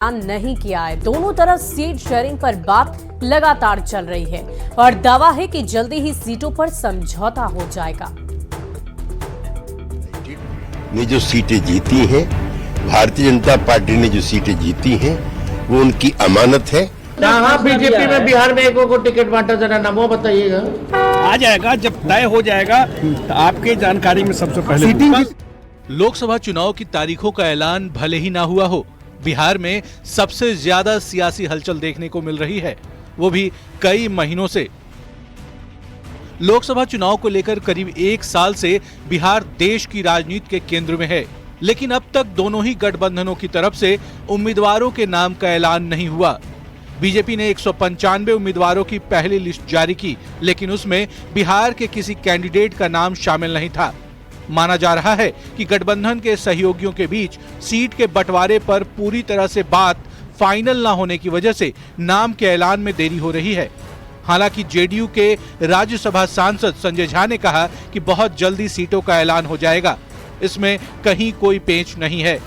नहीं किया है। दोनों तरफ सीट शेयरिंग पर बात लगातार चल रही है और दावा है कि जल्दी ही सीटों पर समझौता हो जाएगा। ने जो सीटें जीती हैं, भारतीय जनता पार्टी ने जो सीटें जीती हैं, वो उनकी अमानत है। हाँ, बीजेपी में बिहार में एक को टिकट बांटा, जरा नामों बताइएगा। आ जाएगा, जब तय हो जाएगा तो आपके जानकारी में सबसे पहले। लोकसभा चुनाव की तारीखों का ऐलान भले ही ना हुआ हो, बिहार में सबसे ज्यादा सियासी हलचल देखने को मिल रही है, वो भी कई महीनों से। लोकसभा चुनाव को लेकर करीब एक साल से बिहार देश की राजनीति के केंद्र में है, लेकिन अब तक दोनों ही गठबंधनों की तरफ से उम्मीदवारों के नाम का ऐलान नहीं हुआ। बीजेपी ने 195 उम्मीदवारों की पहली लिस्ट जारी की, लेकिन उसमें बिहार के किसी कैंडिडेट का नाम शामिल नहीं था। माना जा रहा है कि गठबंधन के सहयोगियों के बीच सीट के बंटवारे पर पूरी तरह से बात फाइनल न होने की वजह से नाम के ऐलान में देरी हो रही है। हालांकि जेडीयू के राज्यसभा सांसद संजय झा ने कहा कि बहुत जल्दी सीटों का ऐलान हो जाएगा, इसमें कहीं कोई पेच नहीं है।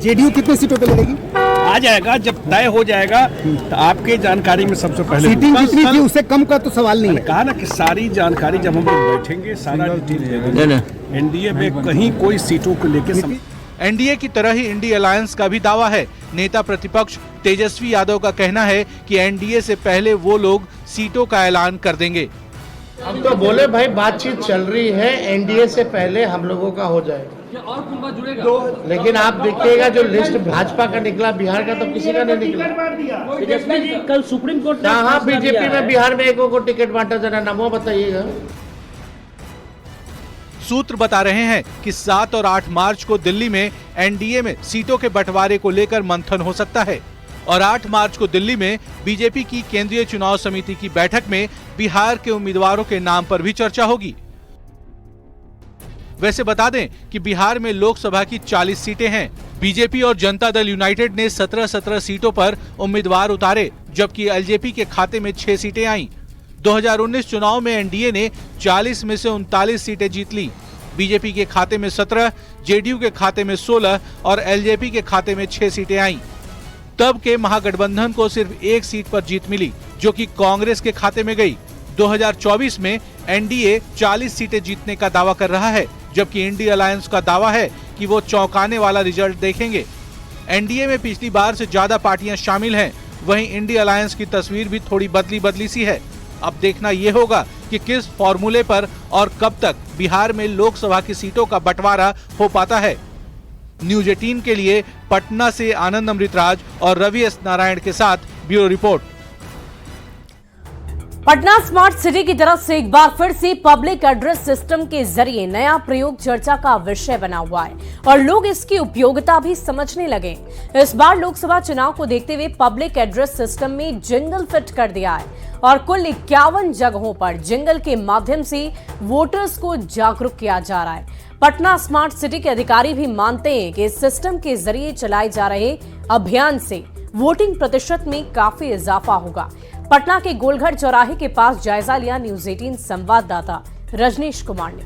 जेडीयू कितनी सीटों पे लड़ेगी? आ जाएगा, जब तय हो जाएगा तो आपके जानकारी में सबसे पहले। सीटिंग जितनी थी उससे कम का तो सवाल नहीं है। कहा ना कि सारी जानकारी जब हम लोग बैठेंगे सारा डिटेल दे देंगे। एनडीए में कहीं कोई सीटों को लेकर एनडीए की तरह ही इंडी अलायंस का भी दावा है। नेता प्रतिपक्ष तेजस्वी यादव का कहना है कि एनडीए से पहले वो लोग सीटों का ऐलान कर देंगे। हम तो बोले भाई बातचीत चल रही है, एनडीए से पहले हम लोगों का हो जाएगा। लेकिन आप देखिएगा जो लिस्ट भाजपा का निकला, बिहार का तो किसी का नहीं निकला। कल सुप्रीम कोर्ट ने हाँ, बीजेपी में बिहार में एक को टिकट बांटा, जरा नामों बताइएगा। सूत्र बता रहे हैं कि 7 और 8 मार्च को दिल्ली में एनडीए में सीटों के बंटवारे को लेकर मंथन हो सकता है और 8 मार्च को दिल्ली में बीजेपी की केंद्रीय चुनाव समिति की बैठक में बिहार के उम्मीदवारों के नाम पर भी चर्चा होगी। वैसे बता दें कि बिहार में लोकसभा की 40 सीटें हैं। बीजेपी और जनता दल यूनाइटेड ने 17 सीटों पर उम्मीदवार उतारे, जबकि एलजेपी के खाते में 6 सीटें आईं। 2019 चुनाव में एनडीए ने 40 में से 39 सीटें जीत ली। बीजेपी के खाते में 17, जेडीयू के खाते में 16 और एलजेपी के खाते में 6 सीटें आईं। तब के महागठबंधन को सिर्फ 1 सीट पर जीत मिली, जो कि कांग्रेस के खाते में गई। 2024 में एनडीए 40 सीटें जीतने का दावा कर रहा है, जबकि इंडी अलायंस का दावा है कि वो चौंकाने वाला रिजल्ट देखेंगे। एनडीए में पिछली बार से ज्यादा पार्टियां शामिल हैं, वहीं इंडी अलायंस की तस्वीर भी थोड़ी बदली सी है। अब देखना ये होगा कि किस फॉर्मूले पर और कब तक बिहार में लोकसभा की सीटों का बंटवारा हो पाता है। न्यूज 18 के लिए पटना से आनंद अमृतराज और रवि एस नारायण के साथ bureau report. Patna smart city की तरफ से एक बार फिर से पब्लिक एड्रेस सिस्टम के जरिए नया प्रयोग चर्चा का विषय बना हुआ है और लोग इसकी उपयोगिता भी समझने लगे। इस बार लोकसभा चुनाव को देखते हुए पब्लिक एड्रेस सिस्टम में जिंगल फिट कर दिया है और कुल 51 जगहों पर जिंगल के माध्यम से वोटर्स को जागरूक किया जा रहा है। पटना स्मार्ट सिटी के अधिकारी भी मानते हैं कि इस सिस्टम के जरिए चलाए जा रहे अभियान से वोटिंग प्रतिशत में काफी इजाफा होगा। पटना के गोलघर चौराहे के पास जायजा लिया न्यूज 18 संवाददाता रजनीश कुमार ने।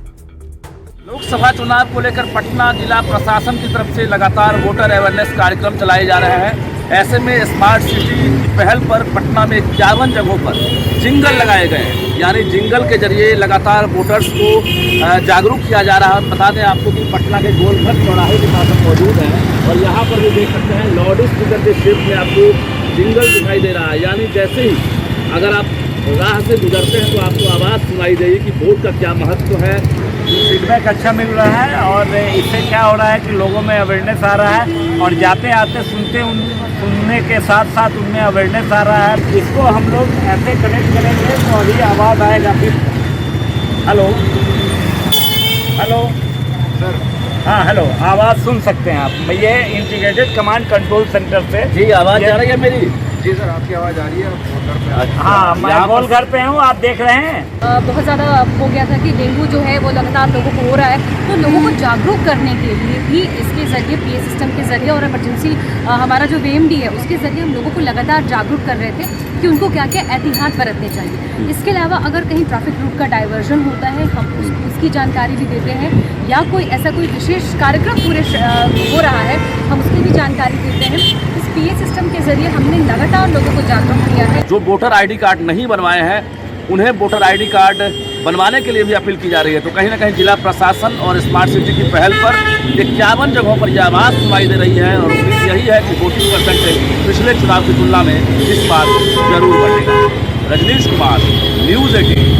लोकसभा चुनाव को लेकर पटना जिला प्रशासन की तरफ से लगातार वोटर अवेयरनेस कार्यक्रम चलाए जा रहे हैं। ऐसे में स्मार्ट सिटी की पहल पर पटना में 51 जगहों पर जिंगल लगाए गए हैं, यानी जिंगल के जरिए लगातार वोटर्स को जागरूक किया जा रहा है। बता दें आपको कि पटना के गोलघर चौराहे के पास हम मौजूद हैं और यहाँ पर भी देख सकते हैं लाउड स्पीकर के शेप में आपको जिंगल दिखाई दे रहा है, यानी जैसे ही अगर आप राह से गुजरते हैं तो आपको आवाज़ सुनाई देगी कि वोट का क्या महत्व है। फीडबैक अच्छा मिल रहा है और इससे क्या हो रहा है कि लोगों में अवेयरनेस आ रहा है और जाते आते सुनने के साथ साथ उनमें अवेयरनेस आ रहा है। इसको हम लोग ऐसे कनेक्ट करेंगे तो अभी आवाज़ आएगा। फिर हेलो हेलो सर, हाँ हेलो, आवाज़ सुन सकते हैं आप। ये इंटीग्रेटेड कमांड कंट्रोल सेंटर से जी आवाज़ आ रही है मेरी। जी सर, आपकी आवाज़ आ रही है। हाँ, मैं गोलघर पे हूँ, आप देख रहे हैं। बहुत ज़्यादा हो गया था कि डेंगू जो है वो लगातार लोगों को हो रहा है, तो लोगों को जागरूक करने के लिए भी इसके ज़रिए पीए सिस्टम के ज़रिए और इमरजेंसी हमारा जो वीएमडी है उसके ज़रिए हम लोगों को लगातार जागरूक कर रहे थे कि उनको क्या क्या एहतियात बरतने चाहिए। इसके अलावा अगर कहीं ट्रैफिक रूट का डाइवर्जन होता है हम उसकी जानकारी भी देते हैं, या कोई ऐसा कोई विशेष कार्यक्रम पूरे हो रहा है हम उसकी भी जानकारी देते हैं। इस पीए सिस्टम के जरिए हमने लगातार लोगों को जागरूक किया है। जो वोटर आईडी कार्ड नहीं बनवाए हैं उन्हें वोटर आईडी कार्ड बनवाने के लिए भी अपील की जा रही है। तो कहीं ना कहीं जिला प्रशासन और स्मार्ट सिटी की पहल पर 51 जगहों पर यह आवाज़ सुनाई दे रही है और उम्मीद यही है कि वोटिंग परसेंटेज पिछले चुनाव की तुलना में इस बार जरूर बढ़ेगा। रजनीश कुमार, न्यूज़ 18।